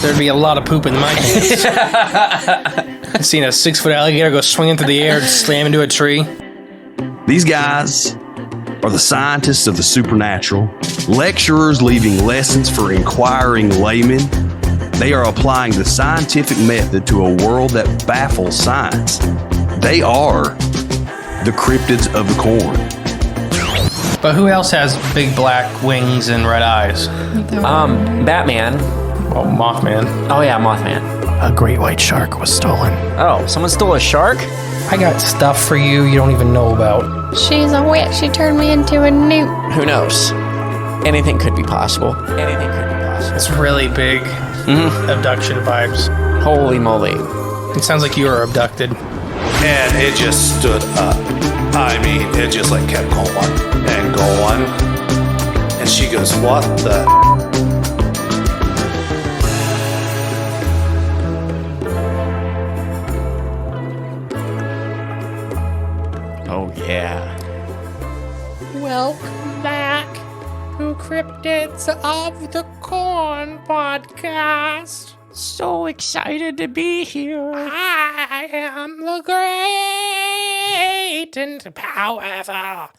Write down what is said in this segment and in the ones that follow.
there'd be a lot of poop in my pants. I've seen a 6-foot alligator go swinging through the air and slam into a tree. These guys are the scientists of the supernatural, lecturers leaving lessons for inquiring laymen. They are applying the scientific method to a world that baffles science. They are the cryptids of the corn. But who else has big black wings and red eyes? Batman. Oh, Mothman. Oh yeah, Mothman. A great white shark was stolen. Oh, someone stole a shark? I got stuff for you don't even know about. She's a witch. She turned me into a newt. Who knows? Anything could be possible. Anything could be possible. It's really big abduction vibes. Holy moly. It sounds like you were abducted. And it just stood up. I mean, it just like kept going and going. And she goes, what the? Oh yeah. Welcome back to Cryptids of the Corn podcast. So excited to be here. I am the great and powerful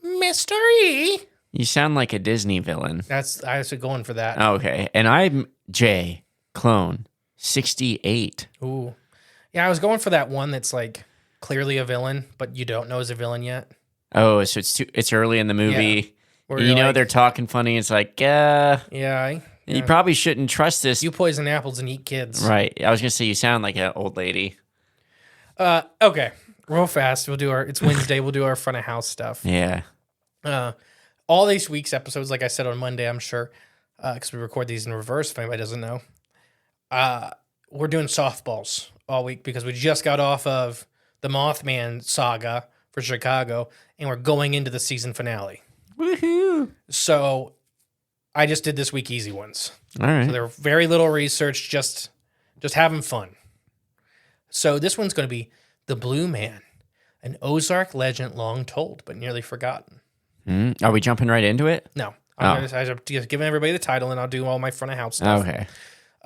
mystery. You sound like a Disney villain. I was going for that. Okay. And I'm Jay, clone 68. Ooh. Yeah, I was going for that one that's like clearly a villain, but you don't know is a villain yet. Oh, so it's early in the movie. Yeah. You know, like, they're talking funny. It's like, yeah. You probably shouldn't trust this. You poison apples and eat kids. Right. I was going to say you sound like an old lady. Okay. Real fast. It's Wednesday. We'll do our front of house stuff. Yeah. All these week's episodes, like I said on Monday, I'm sure, because we record these in reverse if anybody doesn't know. We're doing softballs all week because we just got off of the Mothman saga for Chicago, and we're going into the season finale. Woohoo! So I just did this week easy ones. All right. So they're very little research, just having fun. So this one's going to be The Blue Man, an Ozark legend long told but nearly forgotten. Are we jumping right into it? No. I'm just giving everybody the title, and I'll do all my front of house stuff. Okay.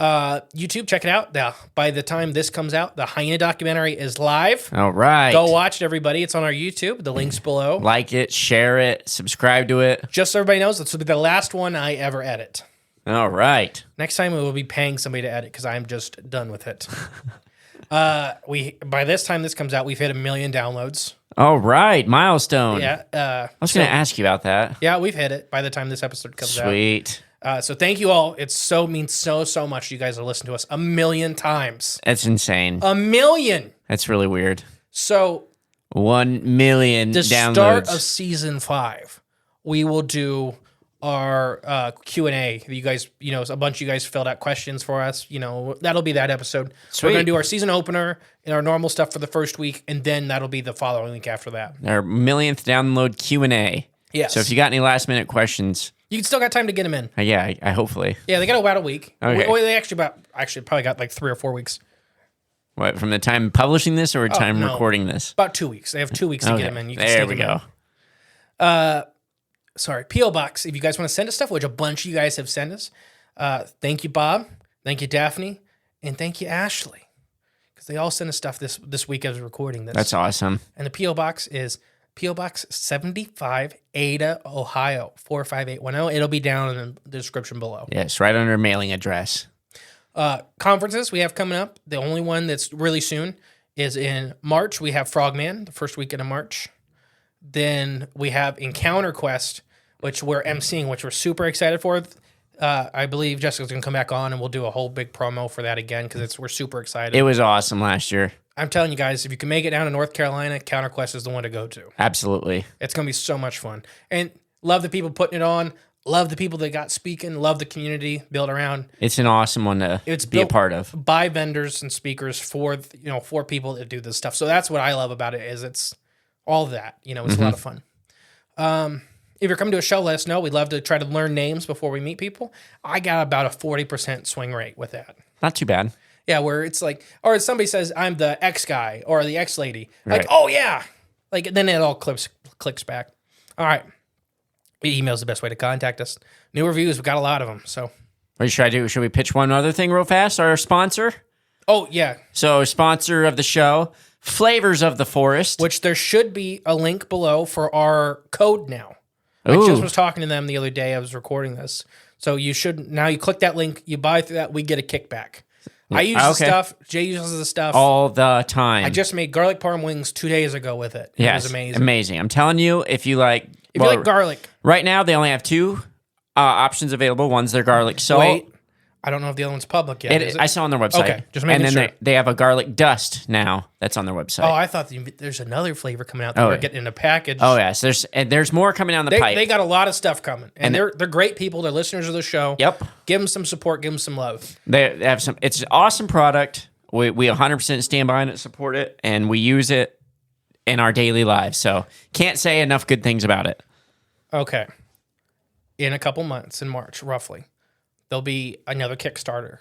YouTube, check it out. By the time this comes out, the hyena documentary is live. All right. Go watch it, everybody. It's on our YouTube. The link's below. Like it, share it, subscribe to it. Just so everybody knows, this will be the last one I ever edit. All right. Next time we will be paying somebody to edit because I'm just done with it. By this time this comes out, we've hit 1 million downloads. All right. Milestone. Yeah. I was going to ask you about that. Yeah, we've hit it by the time this episode comes out. Sweet. So thank you all. It means so much you guys have listened to us 1 million times. That's insane. 1 million. That's really weird. So 1 million the downloads. Start of season 5, we will do our Q&A. You guys, a bunch of you guys filled out questions for us. That'll be that episode. Sweet. We're going to do our season opener and our normal stuff for the first week, and then that'll be the following week after that. Our millionth download Q&A. Yes. So if you got any last minute questions, you still got time to get them in. yeah, I hopefully. Yeah, they got about a week. Okay. They actually probably got like 3 or 4 weeks. What, from the time publishing this or time no. recording this? About 2 weeks. They have 2 weeks to Okay. get them in. You can There sneak we them go. in. Sorry, P.O. Box. If you guys want to send us stuff, which a bunch of you guys have sent us, thank you, Bob. Thank you, Daphne. And thank you, Ashley. Because they all sent us stuff this week as we're recording this. That's awesome. And the P.O. Box is P.O. Box 75, Ada, Ohio, 45810. It'll be down in the description below. Yes, right under mailing address. Conferences we have coming up. The only one that's really soon is in March. We have Frogman, the first weekend of March. Then we have Encounter Quest, which we're emceeing, which we're super excited for. I believe Jessica's going to come back on, and we'll do a whole big promo for that again because we're super excited. It was awesome last year. I'm telling you guys, if you can make it down to North Carolina, Encounter Quest is the one to go to. Absolutely. It's going to be so much fun. And love the people putting it on. Love the people that got speaking. Love the community built around. It's an awesome one to be a part of. By vendors and speakers for people that do this stuff. So that's what I love about it is it's all of that. It's a lot of fun. If you're coming to a show, let us know. We'd love to try to learn names before we meet people. I got about a 40% swing rate with that. Not too bad. Yeah, where it's like, or somebody says, I'm the X guy or the X lady. Right. Like, oh yeah. Like, then it all clicks back. All right. Email's the best way to contact us. New reviews, we've got a lot of them. So What should I do? Should we pitch one other thing real fast? Our sponsor? Oh, yeah. So, sponsor of the show, Flavors of the Forest. Which there should be a link below for our code now. I Ooh. just was talking to them the other day. I was recording this. So you click that link, you buy through that, we get a kickback. I use the stuff. Jay uses the stuff. All the time. I just made garlic parm wings 2 days ago with it. It was amazing. Amazing. I'm telling you, if you like garlic. Right now, they only have 2 options available. One's their garlic salt. Wait, I don't know if the other one's public yet. Is it? I saw on their website. Okay, just making sure. And then sure. they have a garlic dust now that's on their website. Oh, I thought there's another flavor coming out that we're getting in a package. Oh, yes. There's more coming down the pipe. They got a lot of stuff coming. And they're great people. They're listeners of the show. Yep. Give them some support. Give them some love. They have some. It's an awesome product. We 100% stand behind it, support it, and we use it in our daily lives. So can't say enough good things about it. Okay. In a couple months, in March, roughly, there'll be another Kickstarter.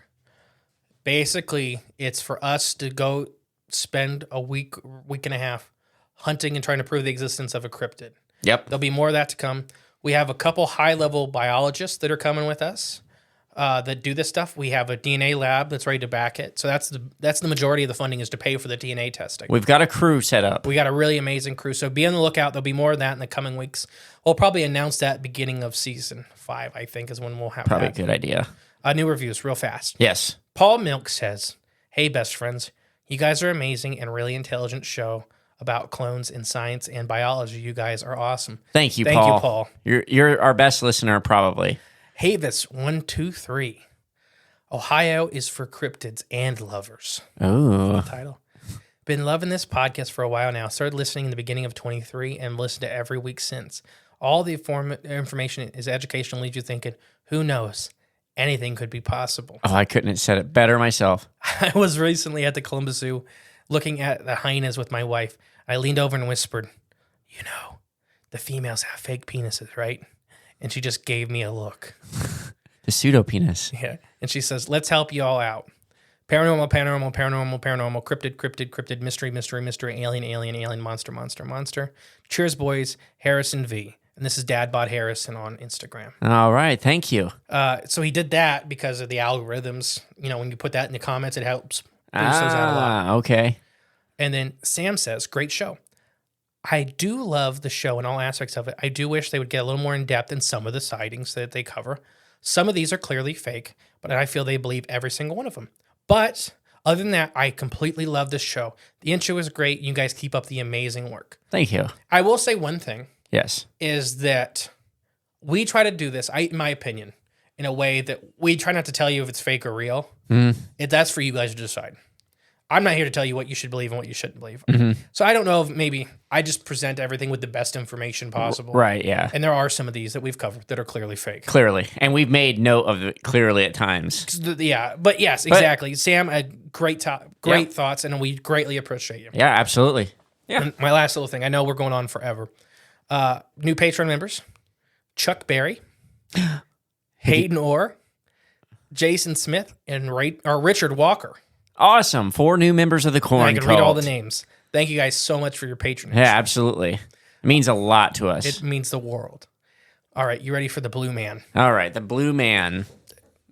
Basically, it's for us to go spend a week and a half hunting and trying to prove the existence of a cryptid. Yep. There'll be more of that to come. We have a couple high-level biologists that are coming with us that do this stuff. We have a DNA lab that's ready to back it. So that's the majority of the funding is to pay for the DNA testing. We've got a crew set up. We got a really amazing crew. So be on the lookout. There'll be more of that in the coming weeks. We'll probably announce that beginning of season 5, I think, is when we'll have Probably that. a good idea. New reviews real fast. Yes. Paul Milk says, "Hey, best friends. You guys are amazing and really intelligent show about clones in science and biology. You guys are awesome." Thank you, Thank Paul. you, Paul. You're our best listener, probably. Hey, this 123. Ohio is for cryptids and lovers. Oh. Title. Been loving this podcast for a while now. Started listening in the beginning of 23 and listened to every week since. All the information is educational, leaves you thinking, who knows? Anything could be possible. Oh, I couldn't have said it better myself. I was recently at the Columbus Zoo looking at the hyenas with my wife. I leaned over and whispered, "You know, the females have fake penises, right?" And she just gave me a look. The pseudo penis. Yeah. And she says, "Let's help you all out. Paranormal, paranormal, paranormal, paranormal, cryptid, cryptid, cryptid, mystery, mystery, mystery, alien, alien, alien, monster, monster, monster. Cheers, boys. Harrison V." And this is Dad Bod Harrison on Instagram. All right. Thank you. So he did that because of the algorithms. You know, when you put that in the comments, it helps boost those out a lot. Okay. And then Sam says, "Great show. I do love the show and all aspects of it. I do wish they would get a little more in depth in some of the sightings that they cover. Some of these are clearly fake, but I feel they believe every single one of them. But other than that, I completely love this show. The intro is great. You guys keep up the amazing work." Thank you. I will say one thing Yes. is that we try to do this, in my opinion, in a way that we try not to tell you if it's fake or real. That's for you guys to decide. I'm not here to tell you what you should believe and what you shouldn't believe. So I don't know if maybe I just present everything with the best information possible. Right. Yeah. And there are some of these that we've covered that are clearly fake. Clearly. And we've made note of it clearly at times. Yeah, but yes, exactly. Sam had great thoughts, and we greatly appreciate you. Yeah, absolutely. Yeah. And my last little thing, I know we're going on forever. New Patreon members, Chuck Berry, Hayden Orr, Jason Smith, and Richard Walker. Awesome. 4 new members of the Corn I can Cult. read all the names. Thank you guys so much for your patronage. Yeah, absolutely. It means a lot to us. It means the world. All right, you ready for the Blue Man? All right, the Blue Man.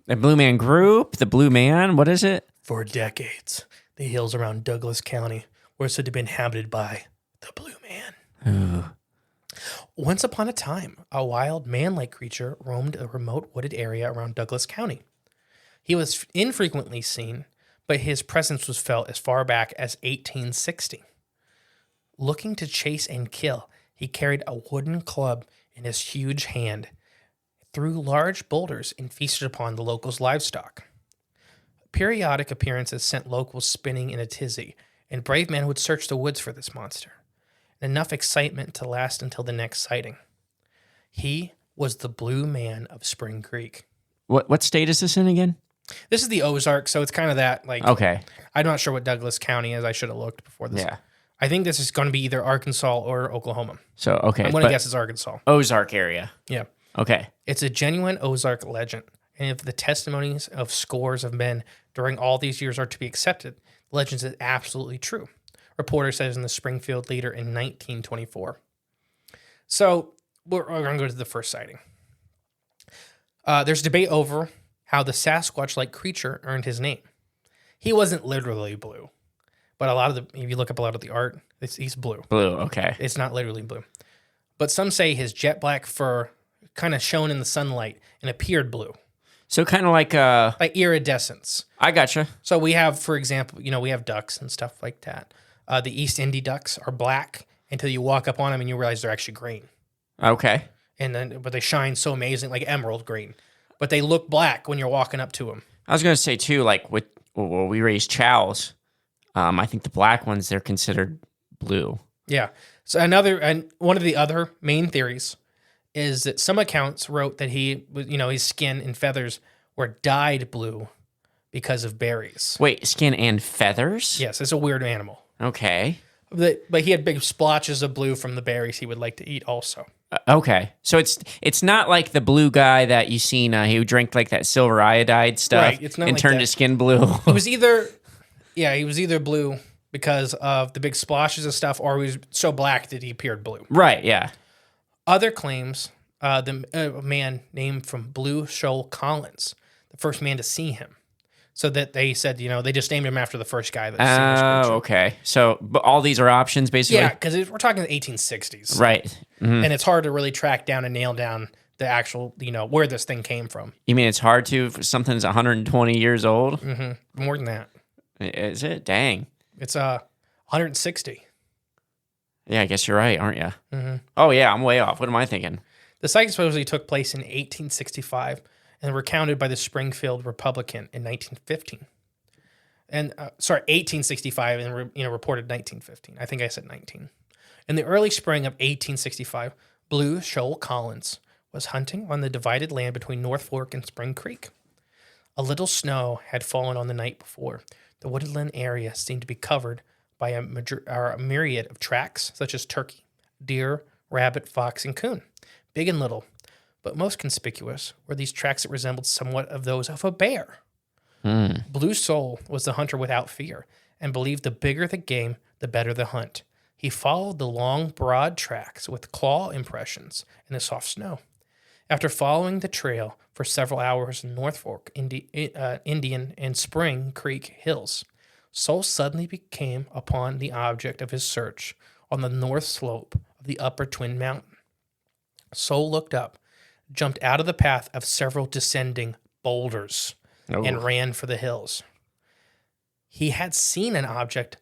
The Blue Man Group, the Blue Man, what is it? For decades, the hills around Douglas County were said to be inhabited by the Blue Man. Once upon a time, a wild man-like creature roamed a remote wooded area around Douglas County. He was infrequently seen, but his presence was felt as far back as 1860. Looking to chase and kill, he carried a wooden club in his huge hand, threw large boulders, and feasted upon the locals' livestock. Periodic appearances sent locals spinning in a tizzy, and brave men would search the woods for this monster. Enough excitement to last until the next sighting. He was the Blue Man of Spring Creek. What state is this in again? This is the Ozarks, so it's kind of that, like... Okay. I'm not sure what Douglas County is. I should have looked before this. Yeah. I think this is going to be either Arkansas or Oklahoma. So, okay. I'm going to guess it's Arkansas. Ozark area. Yeah. Okay. It's a genuine Ozark legend, and if the testimonies of scores of men during all these years are to be accepted, the legend is absolutely true. Reporter says in the Springfield Leader in 1924. So we're going to go to the first sighting. There's debate over how the Sasquatch-like creature earned his name. He wasn't literally blue, but if you look up a lot of the art, he's blue. Blue, okay. It's not literally blue. But some say his jet black fur kind of shone in the sunlight and appeared blue. So kind of like Like iridescence. I gotcha. So we have, for example, we have ducks and stuff like that. The East Indy ducks are black until you walk up on them and you realize they're actually green. Okay. But they shine so amazing, like emerald green. But they look black when you're walking up to them. I was going to say too, like when we raise chows, I think the black ones, they're considered blue. Yeah. So one of the other main theories is that some accounts wrote that his skin and feathers were dyed blue because of berries. Wait, skin and feathers? Yes, it's a weird animal. Okay. But he had big splotches of blue from the berries he would like to eat also. Okay. So it's not like the blue guy that you seen who drank like that silver iodide stuff Right, it's not and like turned that. his skin blue. He was either blue because of the big splashes of stuff, or he was so black that he appeared blue. Right, yeah. Other claims, a man named from Blue Shoal Collins, the first man to see him. So that they said, they just named him after the first guy that seen this creature. Oh, okay. So but all these are options, basically? Yeah, because we're talking the 1860s. Right. Mhm. And it's hard to really track down and nail down the actual, where this thing came from. You mean it's hard to if something's 120 years old? Mm-hmm. More than that. Is it? Dang. It's 160. Yeah, I guess you're right, aren't you? Mm-hmm. Oh, yeah, I'm way off. What am I thinking? The sighting supposedly took place in 1865 and recounted by the Springfield Republican in 1915. And 1865 and reported 1915. I think I said 19. In the early spring of 1865, Blue Shoal Collins was hunting on the divided land between North Fork and Spring Creek. A little snow had fallen on the night before. The woodland area seemed to be covered by a myriad of tracks such as turkey, deer, rabbit, fox, and coon, big and little. But most conspicuous were these tracks that resembled somewhat of those of a bear. Blue Soul was the hunter without fear and believed the bigger the game, the better the hunt. He followed the long, broad tracks with claw impressions in the soft snow. After following the trail for several hours in North Fork, Indian, and Spring Creek hills, Soul suddenly came upon the object of his search on the north slope of the upper Twin Mountain. Soul looked up, jumped out of the path of several descending boulders, and ran for the hills. He had seen an object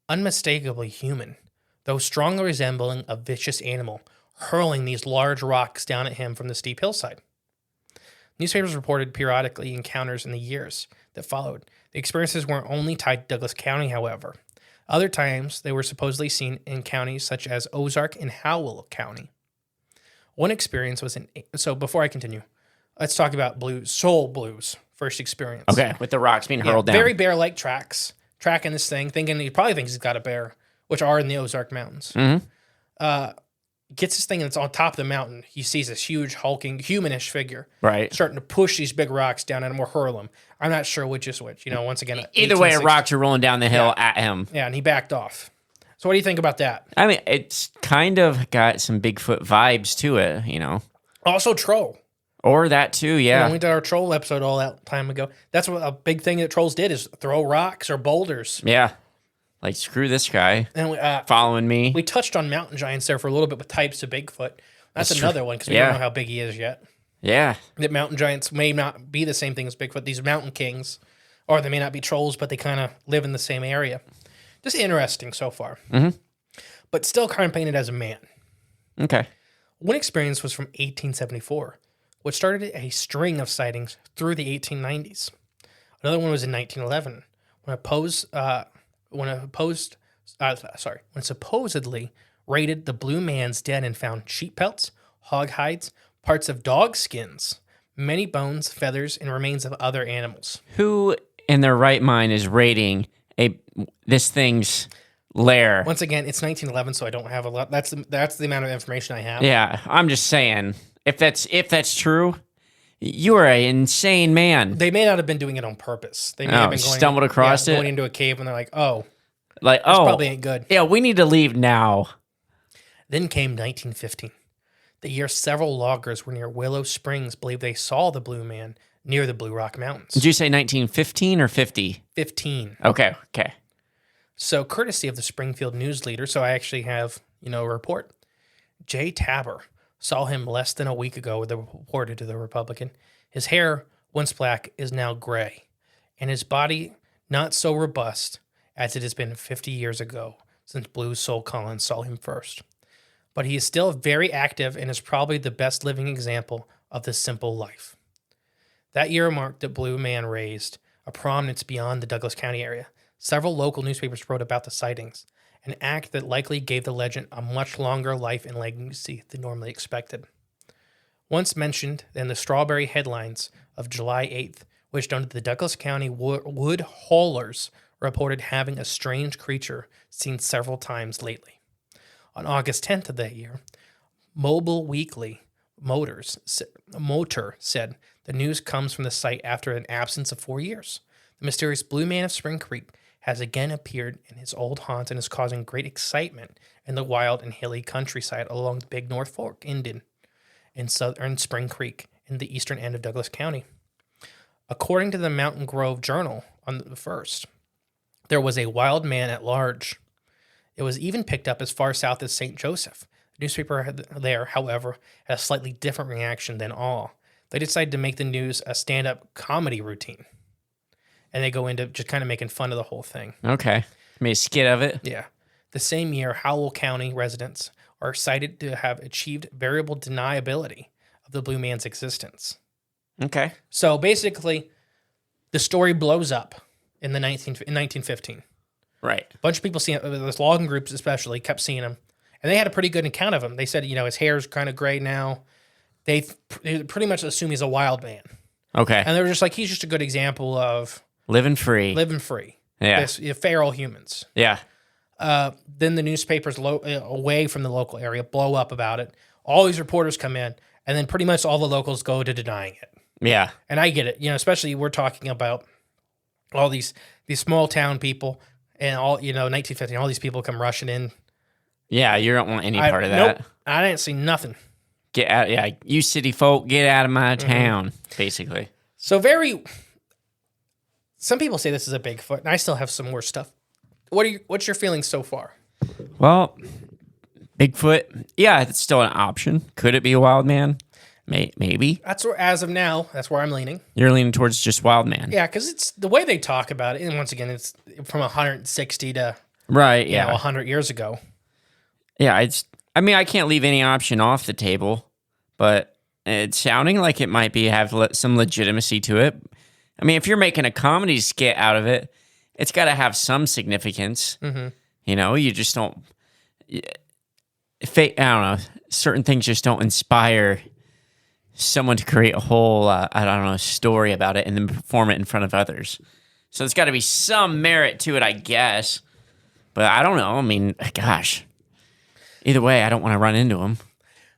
unmistakably human, though strongly resembling a vicious animal, hurling these large rocks down at him from the steep hillside. Newspapers reported periodically encounters in the years that followed. The experiences weren't only tied to Douglas County, however. Other times, they were supposedly seen in counties such as Ozark and Howell County. One experience was so before I continue, let's talk about Soul Blue's first experience. Okay, with the rocks being hurled down. Very bear-like tracks, tracking this thing, he probably thinks he's got a bear, which are in the Ozark Mountains. Mm-hmm. Gets this thing and it's on top of the mountain. He sees this huge, hulking, humanish figure. Right. Starting to push these big rocks down at him or hurl them. I'm not sure which is which. Once again, Either way, rocks are rolling down the hill at him. Yeah, and he backed off. So what do you think about that? I mean, it's kind of got some Bigfoot vibes to it, Also troll. Or that too, yeah. We did our troll episode all that time ago. That's what a big thing that trolls did is throw rocks or boulders. Yeah. Like, screw this guy And following me. we touched on mountain giants there for a little bit with types of Bigfoot. That's another one because we Yeah. don't know how big he is yet. Yeah. That mountain giants may not be the same thing as Bigfoot. These mountain kings, or they may not be trolls, but they kind of live in the same area. Just interesting so far. Mm-hmm. But still kind of painted as a man. Okay. One experience was from 1874, which started a string of sightings through the 1890s. Another one was in 1911, when supposedly raided the Blue Man's den and found sheep pelts, hog hides, parts of dog skins, many bones, feathers, and remains of other animals. Who in their right mind is raiding this thing's lair? Once again, it's 1911, so I don't have a lot. That's the amount of information I have. Yeah, I'm just saying, if that's true, you are an insane man. They may not have been doing it on purpose. They may have been stumbled across it. going into a cave, and they're like, "Oh, Like, this probably ain't good." yeah, we need to leave now. Then came 1915, the year several loggers were near Willow Springs believed they saw the Blue Man near the Blue Rock Mountains. Did you say 1915 or 50? 15. Okay. So, courtesy of the Springfield News Leader, so I actually have, a report. Jay Tabor saw him less than a week ago, the reported to the Republican. His hair, once black, is now gray, and his body not so robust as it has been 50 years ago since Blue Soul Collins saw him first. But he is still very active and is probably the best living example of this simple life. That year marked that Blue Man raised a prominence beyond the Douglas County area. Several local newspapers wrote about the sightings, an act that likely gave the legend a much longer life and legacy than normally expected. Once mentioned in the Strawberry headlines of July 8th, which noted the Douglas County wood haulers reported having a strange creature seen several times lately. On August 10th of that year, Mobile Weekly Motor said the news comes from the site after an absence of 4 years. The mysterious Blue Man of Spring Creek has again appeared in his old haunt and is causing great excitement in the wild and hilly countryside along the Big North Fork, Indian, in southern Spring Creek in the eastern end of Douglas County. According to the Mountain Grove Journal on the 1st, there was a wild man at large. It was even picked up as far south as St. Joseph. The newspaper there, however, had a slightly different reaction than all. They decided to make the news a stand-up comedy routine. And they go into just kind of making fun of the whole thing. Okay. Made a skit of it. Yeah. The same year, Howell County residents are cited to have achieved variable deniability of the Blue Man's existence. Okay. So basically, the story blows up in 1915. Right. A bunch of people see it, this logging groups especially, kept seeing him. And they had a pretty good account of him. They said, his hair's kind of gray now. They pretty much assume he's a wild man. Okay. And they were just like, he's just a good example of living free. Yeah. Feral humans. Yeah. Then the newspapers away from the local area blow up about it. All these reporters come in, and then pretty much all the locals go to denying it. Yeah. And I get it. Especially we're talking about all these small town people and all, 1915, all these people come rushing in. Yeah, you don't want any part of that. Nope, I didn't see nothing. Get out. Yeah. You city folk, get out of my town, basically. So some people say this is a Bigfoot, and I still have some more stuff. What's your feelings so far? Well, Bigfoot, yeah, it's still an option. Could it be a wild man? Maybe. That's where, as of now, that's where I'm leaning. You're leaning towards just wild man. Yeah, because it's the way they talk about it, and once again, it's from 160 to right, yeah, 100 years ago. Yeah, I can't leave any option off the table, but it's sounding like it might have some legitimacy to it. I mean, if you're making a comedy skit out of it, it's got to have some significance. Mm-hmm. You just don't. I don't know. Certain things just don't inspire someone to create a whole, story about it and then perform it in front of others. So there's got to be some merit to it, I guess. But I don't know. I mean, gosh. Either way, I don't want to run into them.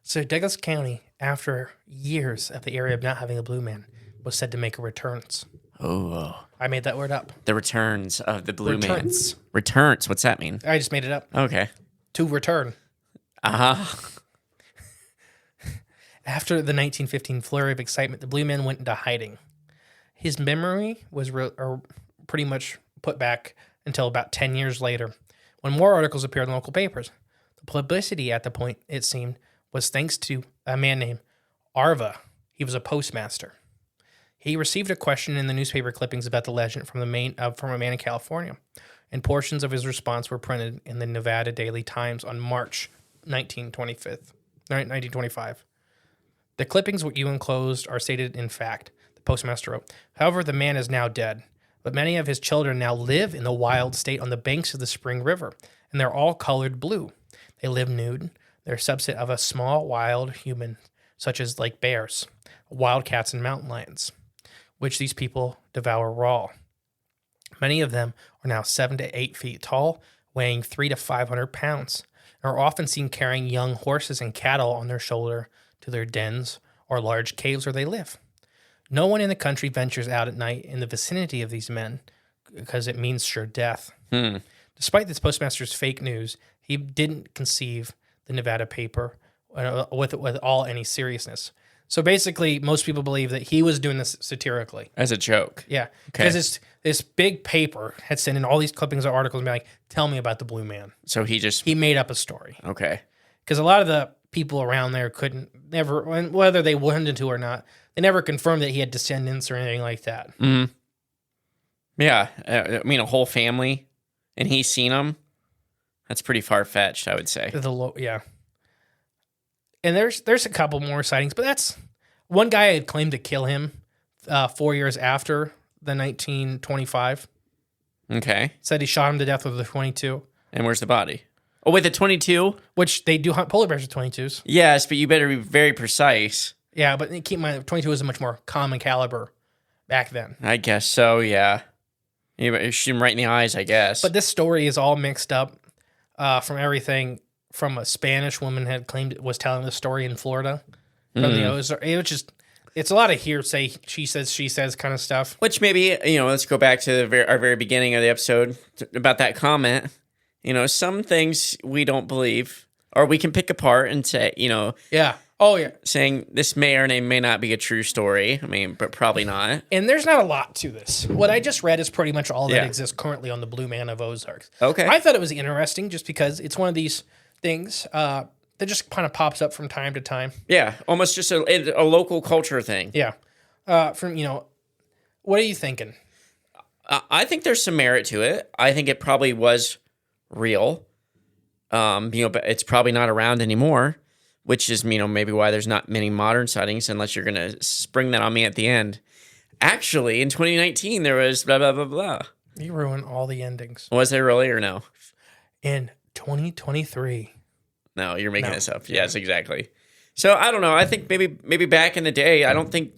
So Douglas County, after years of the area of not having a Blue Man, was said to make returns. Oh. I made that word up. The returns of the Blue Man. Returns. Returns. What's that mean? I just made it up. Okay. To return. Uh-huh. After the 1915 flurry of excitement, the Blue Man went into hiding. His memory was pretty much put back until about 10 years later, when more articles appeared in local papers. The publicity at the point, it seemed, was thanks to a man named Arva. He was a postmaster. He received a question in the newspaper clippings about the legend from a man in California, and portions of his response were printed in the Nevada Daily Times on March 1925. The clippings you enclosed are stated in fact, the postmaster wrote. However, the man is now dead, but many of his children now live in the wild state on the banks of the Spring River, and they're all colored blue. They live nude. They're a subset of a small wild human, such as like bears, wildcats, and mountain lions, which these people devour raw. Many of them are now 7 to 8 feet tall, weighing 300 to 500 pounds, and are often seen carrying young horses and cattle on their shoulder to their dens or large caves where they live. No one in the country ventures out at night in the vicinity of these men because it means sure death. Despite this postmaster's fake news, he didn't conceive the Nevada paper with any seriousness. So basically, most people believe that he was doing this satirically. As a joke. Yeah, Okay. because this big paper had sent in all these clippings of articles and be like, "Tell me about the Blue Man." So He made up a story okay. because a lot of the people around there never, whether they wanted to or not, they never confirmed that he had descendants or anything like that. Yeah. I mean, a whole family and he's seen them. That's pretty far-fetched, I would say. Yeah. And there's a couple more sightings, but that's one guy had claimed to kill him 4 years after the 1925. Okay. Said he shot him to death with a 22, And where's the body? Oh, wait, the 22? which they do hunt polar bears with 22s. Yes, but you better be very precise. Yeah, but keep in mind, 22 is a much more common caliber back then. I guess so, yeah. You better shoot him right in the eyes, I guess. But this story is all mixed up from everything from a Spanish woman had claimed was telling the story in Florida from the Ozarks. It's a lot of hearsay, she says kind of stuff. Which maybe, let's go back to our very beginning of the episode about that comment. Some things we don't believe, or we can pick apart and say, Yeah. Oh, yeah. saying this may or may not be a true story. I mean, but probably not. And there's not a lot to this. What I just read is pretty much all that Yeah. exists currently on the Blue Man of Ozarks. Okay. I thought it was interesting just because it's one of these things that just kind of pops up from time to time. Yeah, almost just a local culture thing. Yeah. What are you thinking? I think there's some merit to it. I think it probably was real. But it's probably not around anymore, which is, maybe why there's not many modern sightings, unless you're going to spring that on me at the end. Actually, in 2019, there was blah, blah, blah, blah. You ruin all the endings. Was there really or no? In 2023. No, you're making No. this up. Yes, exactly. So I don't know. I think maybe back in the day, I don't think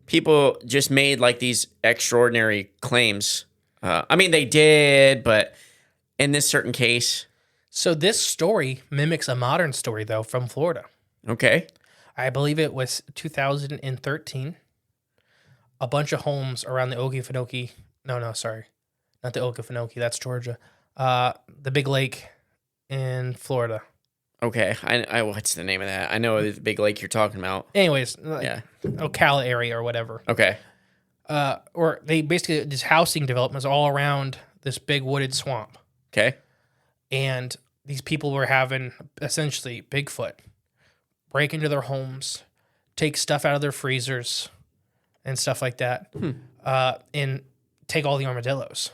people just made like these extraordinary claims. I mean, they did, but in this certain case, So this story mimics a modern story, though, from Florida. okay. I believe it was 2013. A bunch of homes around the Okefenokee. No, sorry. Not the Okefenokee. That's Georgia. The big lake in Florida. Okay, I what's the name of that? I know the big lake you're talking about. Anyways, Yeah. Ocala area or whatever. Okay. Or they basically, these housing developments all around this big wooded swamp. Okay. And these people were having essentially Bigfoot break into their homes, take stuff out of their freezers and stuff like that, and take all the armadillos.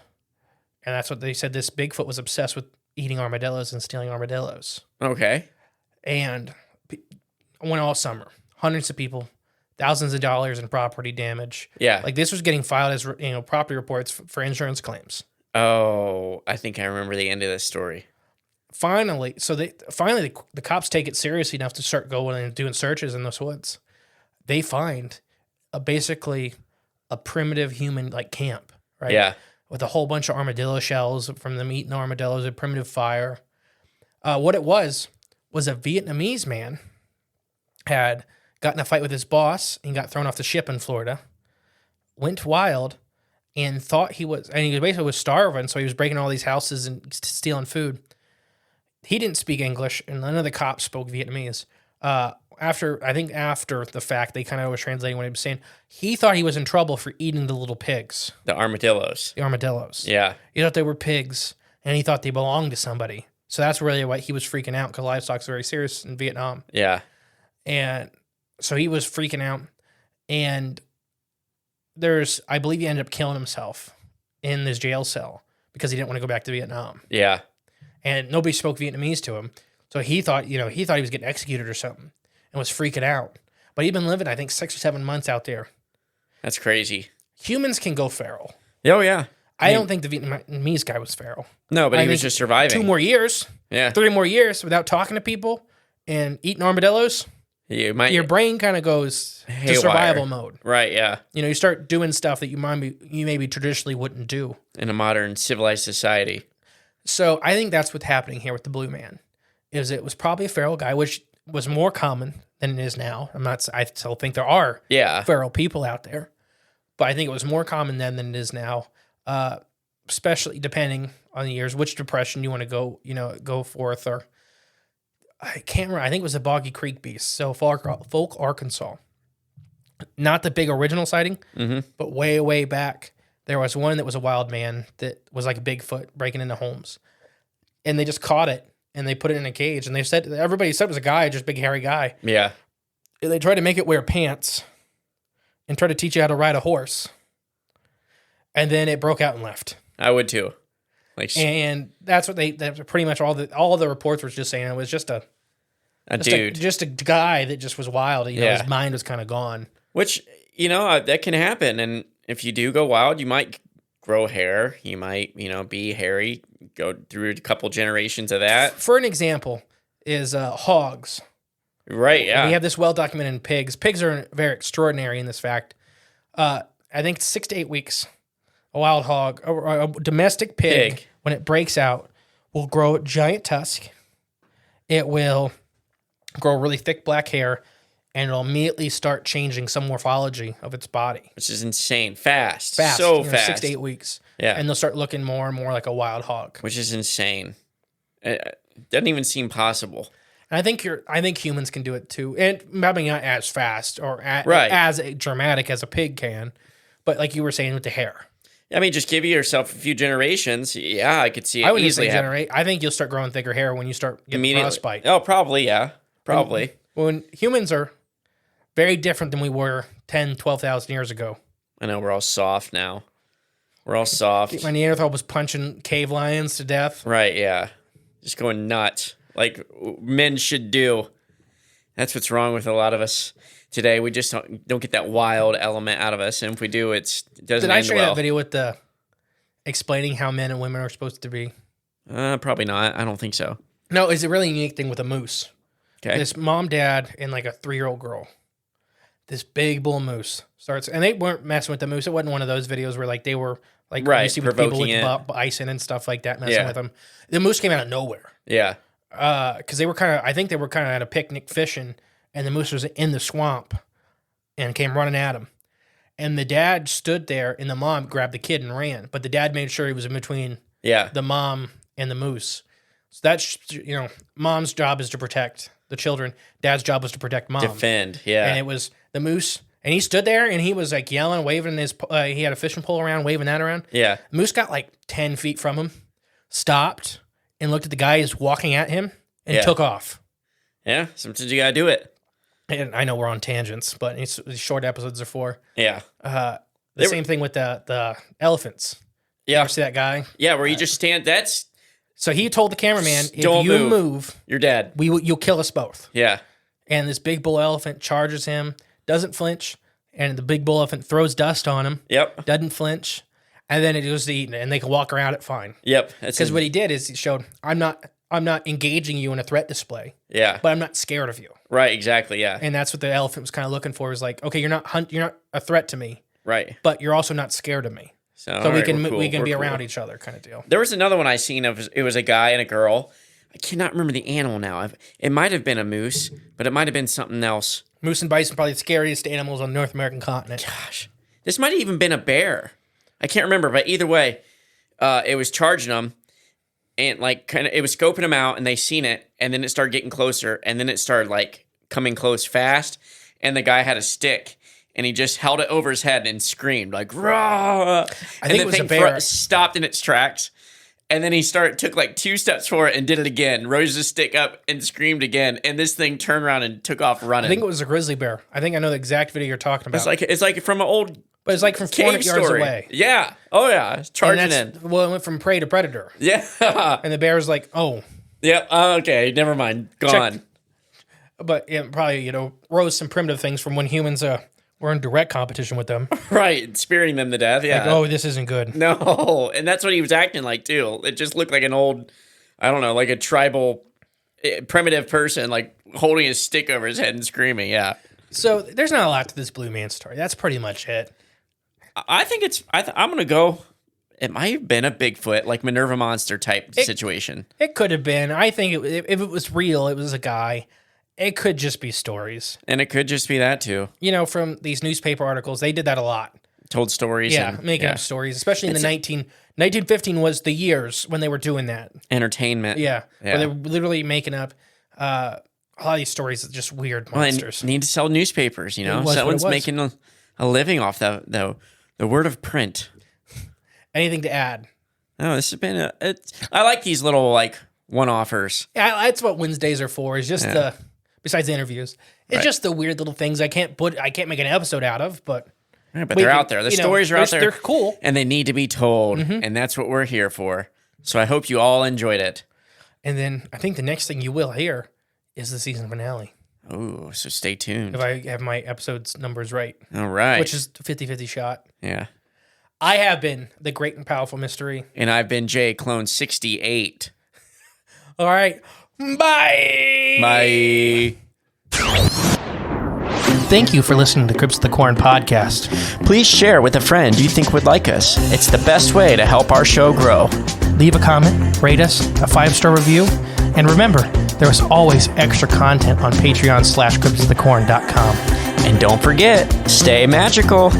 And that's what they said. This Bigfoot was obsessed with eating armadillos and stealing armadillos. Okay. And went all summer. Hundreds of people, thousands of dollars in property damage. Yeah. Like this was getting filed as property reports for insurance claims. Oh, I think I remember the end of this story. Finally, the cops take it seriously enough to start going and doing searches in those woods. They find basically a primitive human like camp, right? Yeah. With a whole bunch of armadillo shells from them eating armadillos, a primitive fire. What it was a Vietnamese man had gotten in a fight with his boss and got thrown off the ship in Florida, went wild, and thought he basically was starving, so he was breaking all these houses and stealing food. He didn't speak English, and none of the cops spoke Vietnamese. After the fact, they kind of was translating what he was saying. He thought he was in trouble for eating the little pigs, The armadillos. the armadillos. Yeah. He thought they were pigs, and he thought they belonged to somebody. So that's really why he was freaking out, because livestock's very serious in Vietnam. Yeah. And so he was freaking out. And I believe he ended up killing himself in this jail cell because he didn't want to go back to Vietnam. Yeah. And nobody spoke Vietnamese to him. So he thought he was getting executed or something and was freaking out. But he'd been living, I think, 6 or 7 months out there. That's crazy. Humans can go feral. Oh, yeah. I don't think the Vietnamese guy was feral. No, but I he was think just surviving. 2 more years, Yeah. 3 more years without talking to people and eating armadillos, You might. your brain kind of goes to Haywire. survival mode. Right, yeah. You start doing stuff that you maybe traditionally wouldn't do. In a modern civilized society. So I think that's what's happening here with the Blue Man. It was probably a feral guy, which was more common than it is now. I still think there are Yeah. feral people out there, but I think it was more common then than it is now. Especially depending on the years, which depression you want to go forth, or I can't remember. I think it was the Boggy Creek Beast. So Folk, Arkansas. not the big original sighting, but way, way back, there was one that was a wild man that was like a Bigfoot breaking into homes. And they just caught it and they put it in a cage. And everybody said it was a guy, just big hairy guy. Yeah. And they tried to make it wear pants and try to teach you how to ride a horse. And then it broke out and left. I would too. And that's what that's pretty much all the reports were just saying. It was just a dude. Just a guy that just was wild. You know, his mind was kind of gone. Which, that can happen. And if you do go wild, you might grow hair. You might, be hairy, go through a couple generations of that. For an example is hogs. Right, yeah. We have this well documented in pigs. Pigs are very extraordinary in this fact. I think it's 6 to 8 weeks. A wild hog, a domestic pig, when it breaks out, will grow a giant tusk. It will grow really thick black hair, and it'll immediately start changing some morphology of its body. Which is insane. Fast. So So fast. 6 to 8 weeks. Yeah. And they'll start looking more and more like a wild hog. Which is insane. It doesn't even seem possible. And I think humans can do it too. And maybe not as fast or Right. as dramatic as a pig can, but like you were saying with the hair. I mean, just give yourself a few generations. Yeah, I could see it I wouldn't easily say happen. generate. I think you'll start growing thicker hair when you start getting frostbite. Oh, probably, yeah. Probably. When humans are very different than we were 10, 12,000 years ago. I know, we're all soft now. We're all soft. When Neanderthal was punching cave lions to death. Right, yeah. Just going nuts. Like men should do. That's what's wrong with a lot of us today. We just don't get that wild element out of us. And if we do, it doesn't Did I end show you well. that video with the explaining how men and women are supposed to be? Probably not. I don't think so. No, it's a really unique thing with a moose. Okay. This mom, dad, and like a 3-year-old girl. This big bull moose starts, and they weren't messing with the moose. It wasn't one of those videos where like they were like Right, you see with people provoking with bison and stuff like that messing Yeah. with them. The moose came out of nowhere Yeah. because they were I think they were kind of at a picnic fishing, and the moose was in the swamp and came running at him. And the dad stood there, and the mom grabbed the kid and ran. But the dad made sure he was in between Yeah. the mom and the moose. So that's, mom's job is to protect the children. Dad's job was to protect mom. Defend. Yeah. And it was the moose. And he stood there and he was like yelling, waving his, he had a fishing pole around, waving that around. Yeah. The moose got like 10 feet from him, stopped, and looked at the guy who's walking at him and Yeah. took off. Yeah. Sometimes you gotta do it. And I know we're on tangents, but these short episodes are for. Yeah. The same thing with the elephants. Yeah. Ever see that guy? Yeah. Where you just stand. That's So he told the cameraman, Don't if you move. move, your dad. you'll kill us both. Yeah. And this big bull elephant charges him, doesn't flinch, and the big bull elephant throws dust on him, Yep. doesn't flinch, and then it goes to eating it, and they can walk around it fine. Yep. That's Because what he did is he showed, I'm not engaging you in a threat display, Yeah. but I'm not scared of you. Right. Exactly. Yeah. And that's what the elephant was kind of looking for. Was like, okay, you're not a threat to me, Right. but you're also not scared of me. So, So all we right, can we're cool. we can We're be cool. around each other, kind of deal. There was another one I seen of it was a guy and a girl. I cannot remember the animal now. It might have been a moose, but it might have been something else. Moose and bison probably the scariest animals on the North American continent. Gosh, this might have even been a bear. I can't remember, but either way, it was charging them, and like kind of it was scoping them out, and they seen it, and then it started getting closer, and then it started like coming close fast, and the guy had a stick. And he just held it over his head and screamed like "Rah!" I think it was a bear. Stopped in its tracks, and then he took like 2 steps forward and did it again. Rose his stick up and screamed again, and this thing turned around and took off running. I think it was a grizzly bear. I think I know the exact video you're talking about. it's like from an old but it's like from 400 cave yards story. away. Yeah. Oh yeah. It's charging And in. that's, well, it went from prey to predator. Yeah. And the bear's like, oh. Yep. Okay. Never mind. Gone. But yeah, probably, rose some primitive things from when humans were in direct competition with them. Right. Spearing them to death. Yeah. Like, oh, this isn't good. No. And that's what he was acting like too. It just looked like an old, I don't know, like a tribal primitive person, like holding his stick over his head and screaming. Yeah. So there's not a lot to this blue man story. That's pretty much it. I think I'm going to go. It might have been a Bigfoot, like Minerva Monster type situation. It could have been. I think if it was real, it was a guy. It could just be stories. And it could just be that too. From these newspaper articles, they did that a lot. Told stories. Yeah, making up stories, especially in the 1915 was the years when they were doing that. Entertainment. Yeah. Where they were literally making up a lot of these stories are just weird Well, monsters. and need to sell newspapers, you know? It was what Someone's it was. making a living off the word of print. Anything to add? No, this has been I like these little like one-offers. Yeah, that's what Wednesdays are for. Is just besides the interviews, it's just the weird little things I can't make an episode out of, but. Right, but we they're can- out there. The you know, stories are out there. They're cool. And they need to be told. And that's what we're here for. So I hope you all enjoyed it. And then I think the next thing you will hear is the season finale. Oh, so stay tuned. If I have my episodes numbers right. All right. Which is 50-50 shot. Yeah. I have been the great and powerful mystery. And I've been Jay Clone 68. All right. Bye. Bye. Thank you for listening to Crypts of the Corn podcast. Please share with a friend you think would like us. It's the best way to help our show grow. Leave a comment, rate us, a 5-star review, and remember, there is always extra content on Patreon/cryptsofthecorn.com. And don't forget, stay magical.